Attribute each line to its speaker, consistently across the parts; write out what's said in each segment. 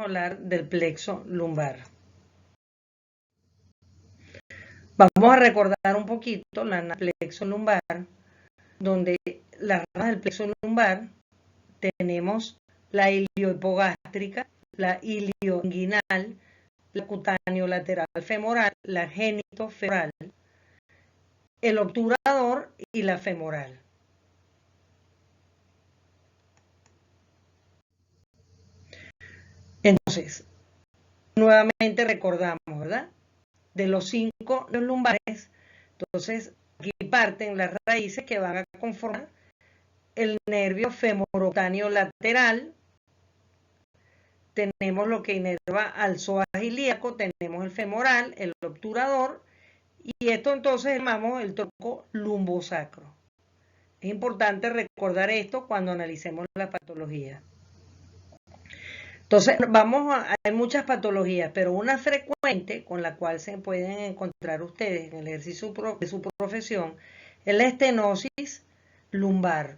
Speaker 1: hablar del plexo lumbar. Vamos a recordar un poquito la plexo lumbar, donde las ramas del plexo lumbar tenemos la iliohipogástrica, la ilioinguinal, la cutáneo lateral femoral, la genitofemoral, el obturador y la femoral. Entonces, nuevamente recordamos, ¿verdad? De los 5 lumbares, entonces aquí parten las raíces que van a conformar el nervio femorocutáneo lateral. Tenemos lo que inerva al psoas ilíaco, tenemos el femoral, el obturador, y esto entonces llamamos el tronco lumbosacro. Es importante recordar esto cuando analicemos la patología. Entonces, hay muchas patologías, pero una frecuente con la cual se pueden encontrar ustedes en el ejercicio de su profesión es la estenosis lumbar.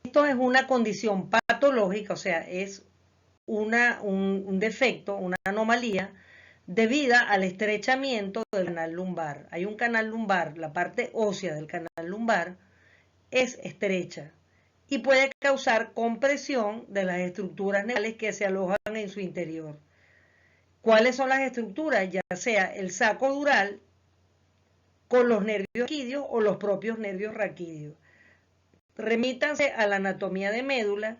Speaker 1: Esto es una condición patológica, o sea, es un defecto, una anomalía, debida al estrechamiento del canal lumbar. Hay un canal lumbar, la parte ósea del canal lumbar es estrecha y puede causar compresión de las estructuras neurales que se alojan en su interior. ¿Cuáles son las estructuras? Ya sea el saco dural con los nervios raquídeos o los propios nervios raquídeos. Remítanse a la anatomía de médula,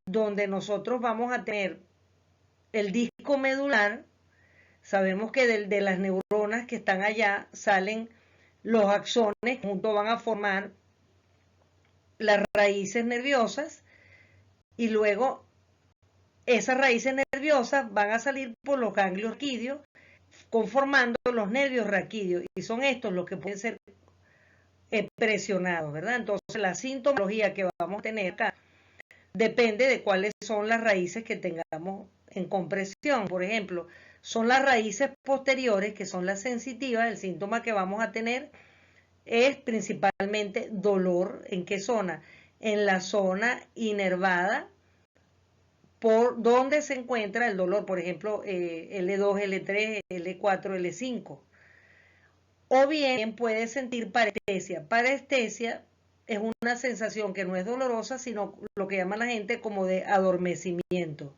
Speaker 1: donde nosotros vamos a tener el disco medular. Sabemos que de las neuronas que están allá salen los axones, juntos van a formar las raíces nerviosas, y luego esas raíces nerviosas van a salir por los ganglios raquídeos, conformando los nervios raquídeos, y son estos los que pueden ser presionados, ¿verdad? Entonces la sintomología que vamos a tener acá depende de cuáles son las raíces que tengamos en compresión. Por ejemplo, son las raíces posteriores, que son las sensitivas. El síntoma que vamos a tener es principalmente dolor. ¿En qué zona? En la zona inervada, por donde se encuentra el dolor, por ejemplo, L2, L3, L4, L5. O bien puede sentir parestesia. Parestesia es una sensación que no es dolorosa, sino lo que llama la gente como de adormecimiento,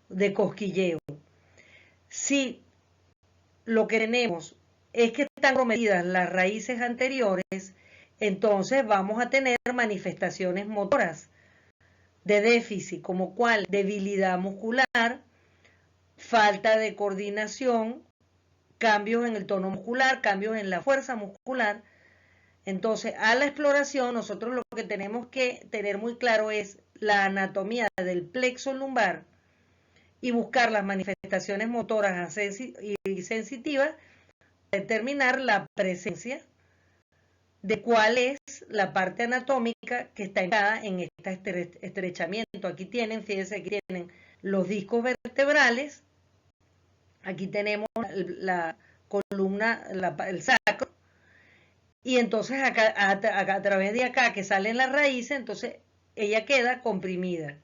Speaker 1: de cosquilleo. Si lo que tenemos es que están comprometidas las raíces anteriores, entonces vamos a tener manifestaciones motoras de déficit, como cuál: debilidad muscular, falta de coordinación, cambios en el tono muscular, cambios en la fuerza muscular. Entonces, a la exploración, nosotros lo que tenemos que tener muy claro es la anatomía del plexo lumbar y buscar las manifestaciones motoras y sensitivas para determinar la presencia de cuál es la parte anatómica que está indicada en este estrechamiento. Aquí tienen, fíjense, aquí tienen los discos vertebrales, aquí tenemos la columna, el sacro, y entonces acá, a través de acá que salen las raíces, entonces ella queda comprimida.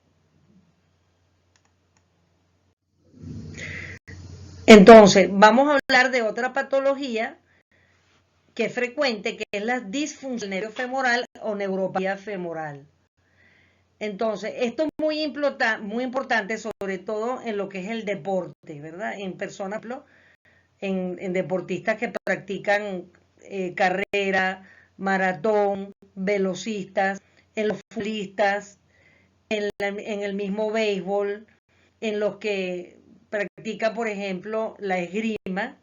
Speaker 1: Entonces, vamos a hablar de otra patología que es frecuente, que es la disfunción del nervio femoral o neuropatía femoral. Entonces, esto es muy importante, sobre todo en lo que es el deporte, ¿verdad? En personas, en deportistas que practican carrera, maratón, velocistas, en los futbolistas, en el mismo béisbol, en los que practican, por ejemplo, la esgrima,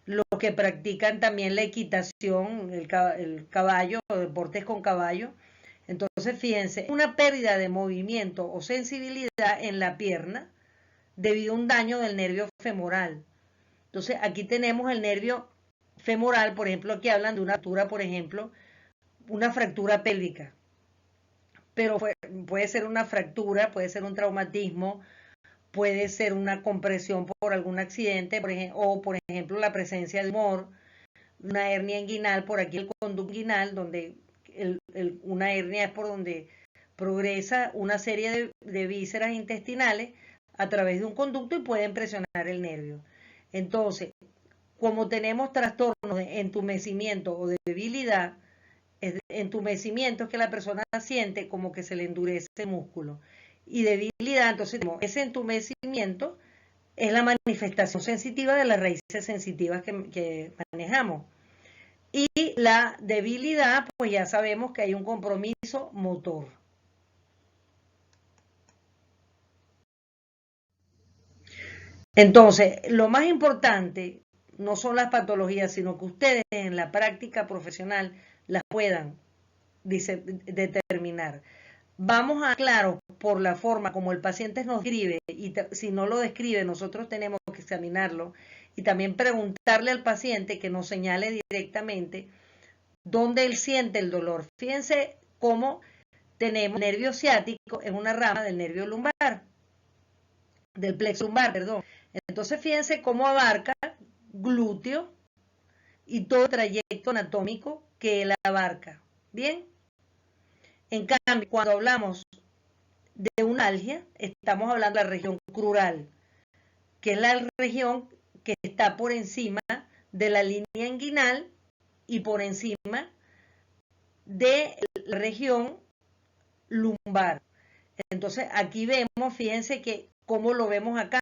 Speaker 1: los que practican también la equitación, el caballo, deportes con caballo. Entonces, fíjense, una pérdida de movimiento o sensibilidad en la pierna debido a un daño del nervio femoral. Entonces, aquí tenemos el nervio femoral, por ejemplo, aquí hablan de una fractura, por ejemplo, una fractura pélvica. Pero puede ser una fractura, puede ser un traumatismo, puede ser una compresión por algún accidente, o por ejemplo la presencia de tumor, una hernia inguinal, por aquí el conducto inguinal, donde una hernia es por donde progresa una serie de vísceras intestinales a través de un conducto y pueden presionar el nervio. Entonces, como tenemos trastornos de entumecimiento o de debilidad, entumecimiento es que la persona siente como que se le endurece el músculo. Y debilidad, entonces ese entumecimiento es la manifestación sensitiva de las raíces sensitivas que manejamos. Y la debilidad, pues ya sabemos que hay un compromiso motor. Entonces, lo más importante no son las patologías, sino que ustedes en la práctica profesional las puedan determinar. Vamos a, claro, por la forma como el paciente nos describe, y si no lo describe, nosotros tenemos que examinarlo y también preguntarle al paciente que nos señale directamente dónde él siente el dolor. Fíjense cómo tenemos el nervio ciático en una rama del nervio lumbar, del plexo lumbar, perdón. Entonces fíjense cómo abarca glúteo y todo el trayecto anatómico que él abarca. Bien. En cambio, cuando hablamos de una algia, estamos hablando de la región crural, que es la región que está por encima de la línea inguinal y por encima de la región lumbar. Entonces, aquí vemos, fíjense que, como lo vemos acá,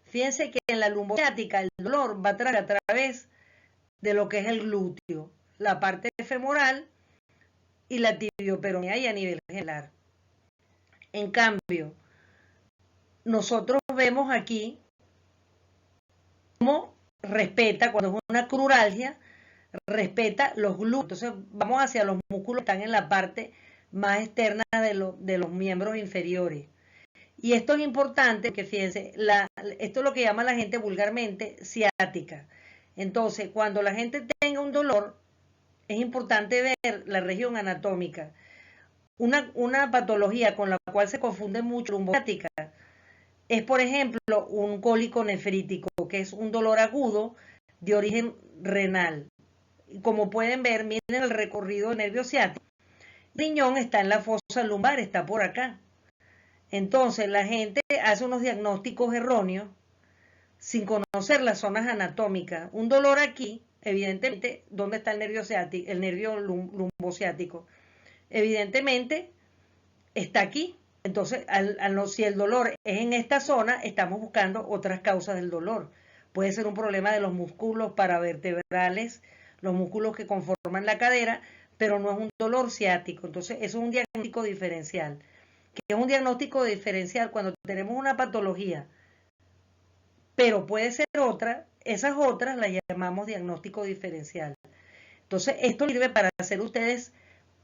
Speaker 1: fíjense que en la lumbociática el dolor va a través de lo que es el glúteo, la parte femoral y la tibioperonea y a nivel gelar. En cambio, nosotros vemos aquí cómo respeta, cuando es una cruralgia, respeta los glúteos. Entonces vamos hacia los músculos que están en la parte más externa de los miembros inferiores. Y esto es importante porque fíjense, esto es lo que llama la gente vulgarmente ciática. Entonces, cuando la gente tenga un dolor, es importante ver la región anatómica. Una patología con la cual se confunde mucho la lumbociática es, por ejemplo, un cólico nefrítico, que es un dolor agudo de origen renal. Como pueden ver, miren el recorrido del nervio ciático. El riñón está en la fosa lumbar, está por acá. Entonces, la gente hace unos diagnósticos erróneos sin conocer las zonas anatómicas. Un dolor aquí, evidentemente, ¿dónde está el nervio ciático? El nervio lumbociático. Evidentemente, está aquí. Entonces, si el dolor es en esta zona, estamos buscando otras causas del dolor. Puede ser un problema de los músculos paravertebrales, los músculos que conforman la cadera, pero no es un dolor ciático. Entonces, eso es un diagnóstico diferencial. ¿Qué es un diagnóstico diferencial? Cuando tenemos una patología, pero puede ser otra, esas otras las llamamos diagnóstico diferencial. Entonces, esto sirve para hacer ustedes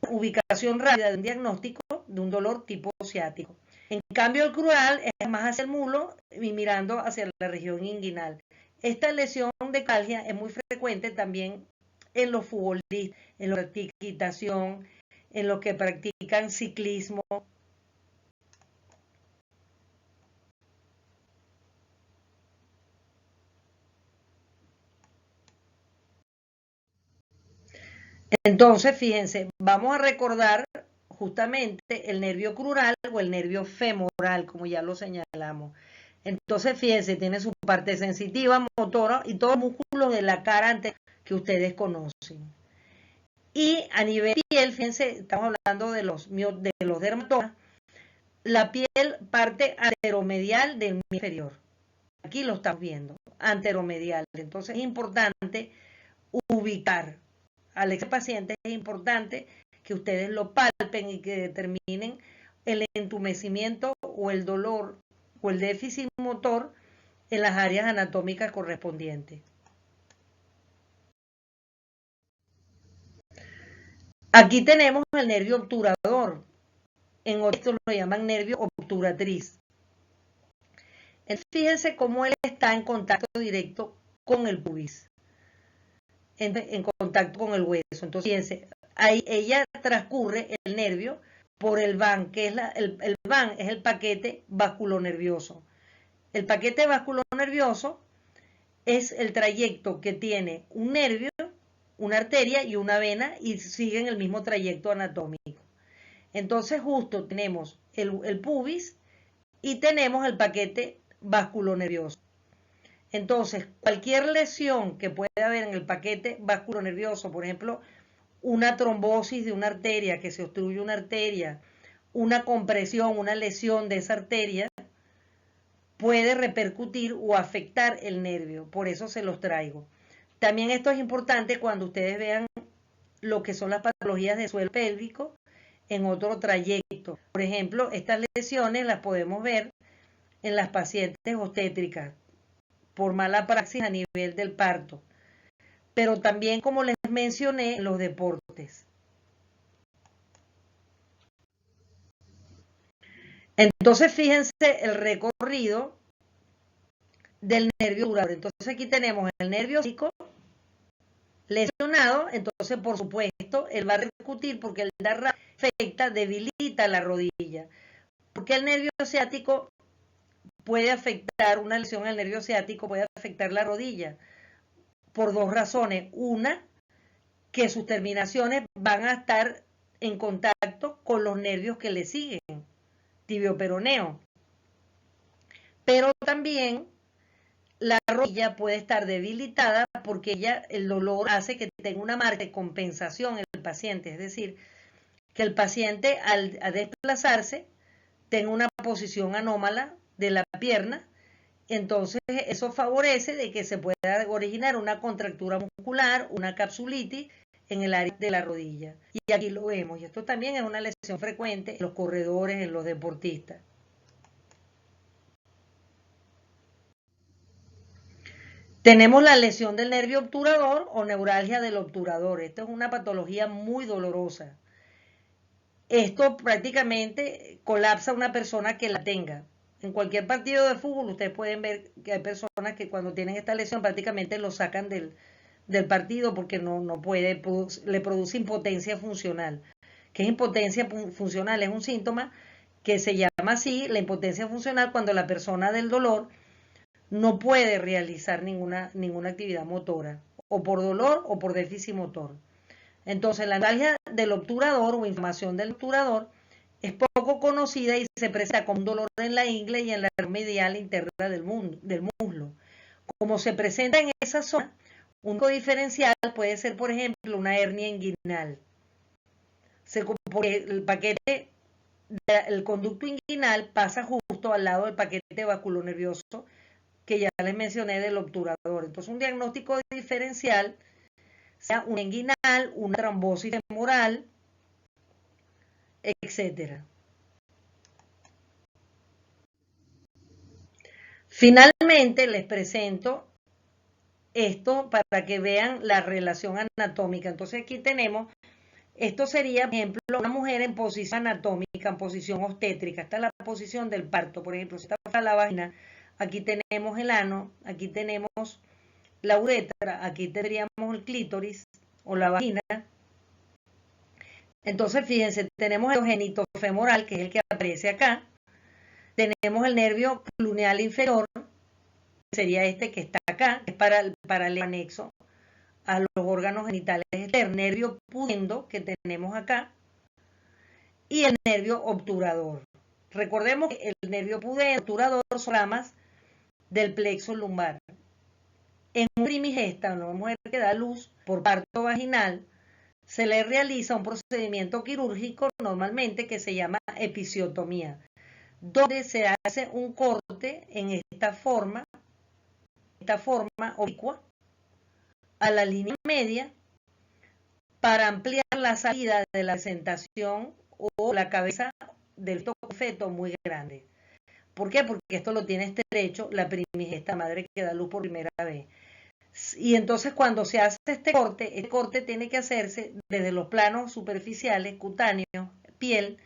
Speaker 1: ubicación rápida de un diagnóstico de un dolor tipo ciático. En cambio, el crural es más hacia el muslo y mirando hacia la región inguinal. Esta lesión de calgia es muy frecuente también en los futbolistas, en la equitación, en los que practican ciclismo. Entonces, fíjense, vamos a recordar justamente el nervio crural o el nervio femoral, como ya lo señalamos. Entonces, fíjense, tiene su parte sensitiva, motora y todos los músculos de la cara anterior que ustedes conocen. Y a nivel piel, fíjense, estamos hablando de los dermatomas, la piel parte anteromedial del inferior. Aquí lo estamos viendo, anteromedial. Entonces es importante ubicar al paciente, es importante que ustedes lo palpen y que determinen el entumecimiento o el dolor o el déficit motor en las áreas anatómicas correspondientes. Aquí tenemos el nervio obturador, en otros lo llaman nervio obturatriz. Entonces, fíjense cómo él está en contacto directo con el pubis, en contacto con el hueso. Entonces, fíjense, ahí ella transcurre el nervio por el VAN, que es el VAN es el paquete vasculonervioso. El paquete vasculonervioso es el trayecto que tiene un nervio, una arteria y una vena y siguen el mismo trayecto anatómico. Entonces justo tenemos el pubis y tenemos el paquete vasculonervioso. Entonces, cualquier lesión que pueda haber en el paquete vasculonervioso, por ejemplo, una trombosis de una arteria, que se obstruye una arteria, una compresión, una lesión de esa arteria, puede repercutir o afectar el nervio. Por eso se los traigo. También esto es importante cuando ustedes vean lo que son las patologías de suelo pélvico en otro trayecto. Por ejemplo, estas lesiones las podemos ver en las pacientes obstétricas por mala praxis a nivel del parto, pero también, como les mencioné, en los deportes. Entonces, fíjense el recorrido del nervio obturador. Entonces, aquí tenemos el nervio ciático lesionado, entonces, por supuesto, él va a repercutir porque el dar afecta, debilita la rodilla. Porque el nervio ciático puede afectar, una lesión en el nervio ciático puede afectar la rodilla por dos razones. Una, que sus terminaciones van a estar en contacto con los nervios que le siguen, tibioperoneo. Pero también la rodilla puede estar debilitada porque el dolor hace que tenga una marca de compensación en el paciente, es decir, que el paciente al desplazarse tenga una posición anómala de la pierna, entonces eso favorece de que se pueda originar una contractura muscular, una capsulitis en el área de la rodilla. Y aquí lo vemos, y esto también es una lesión frecuente en los corredores, en los deportistas. Tenemos la lesión del nervio obturador o neuralgia del obturador. Esto es una patología muy dolorosa. Esto prácticamente colapsa a una persona que la tenga. En cualquier partido de fútbol ustedes pueden ver que hay personas que cuando tienen esta lesión prácticamente lo sacan del partido porque no puede, le produce impotencia funcional. ¿Qué es impotencia funcional? Es un síntoma que se llama así, la impotencia funcional, cuando la persona del dolor no puede realizar ninguna actividad motora, o por dolor o por déficit motor. Entonces, la neuralgia del obturador o inflamación del obturador es poco conocida y se presenta con un dolor en la ingle y en la medial interna del muslo. Como se presenta en esa zona, un único diferencial puede ser, por ejemplo, una hernia inguinal. Porque el paquete, el conducto inguinal pasa justo al lado del paquete vasculonervioso que ya les mencioné del obturador. Entonces, un diagnóstico diferencial sea una inguinal, una trombosis femoral, etcétera. Finalmente, les presento esto para que vean la relación anatómica. Entonces, aquí tenemos, esto sería, por ejemplo, una mujer en posición anatómica, en posición obstétrica. Esta es la posición del parto, por ejemplo, si está la vagina, aquí tenemos el ano, aquí tenemos la uretra, aquí tendríamos el clítoris o la vagina. Entonces, fíjense, tenemos el genito femoral, que es el que aparece acá. Tenemos el nervio cluneal inferior, que sería este que está acá, que es para el anexo a los órganos genitales externos. El nervio pudendo, que tenemos acá, y el nervio obturador. Recordemos que el nervio pudendo, obturador, son ramas del plexo lumbar. En un primigesta, una mujer que da luz por parto vaginal, se le realiza un procedimiento quirúrgico normalmente que se llama episiotomía, donde se hace un corte en esta forma oblicua a la línea media para ampliar la salida de la presentación o la cabeza del feto muy grande. ¿Por qué? Porque esto lo tiene estrecho la primigesta madre que da luz por primera vez. Y entonces cuando se hace este corte tiene que hacerse desde los planos superficiales, cutáneos, piel,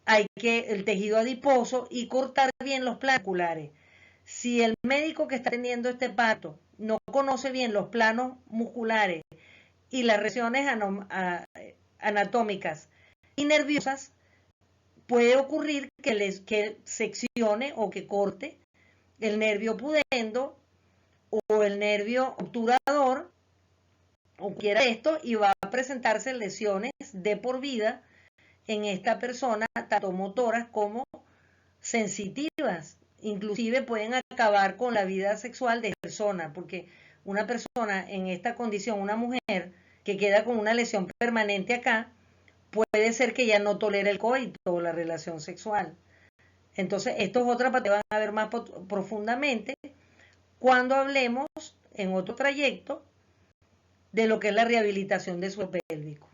Speaker 1: hay que el tejido adiposo y cortar bien los planos musculares. Si el médico que está atendiendo este parto no conoce bien los planos musculares y las regiones anatómicas y nerviosas, puede ocurrir que seccione o que corte el nervio pudendo o el nervio obturador, o quiera esto, y va a presentarse lesiones de por vida en esta persona, tanto motoras como sensitivas, inclusive pueden acabar con la vida sexual de persona, porque una persona en esta condición, una mujer que queda con una lesión permanente acá, puede ser que ya no tolere el coito o la relación sexual. Entonces, estos otros te van a ver más profundamente cuando hablemos en otro trayecto de lo que es la rehabilitación de suelo pélvico.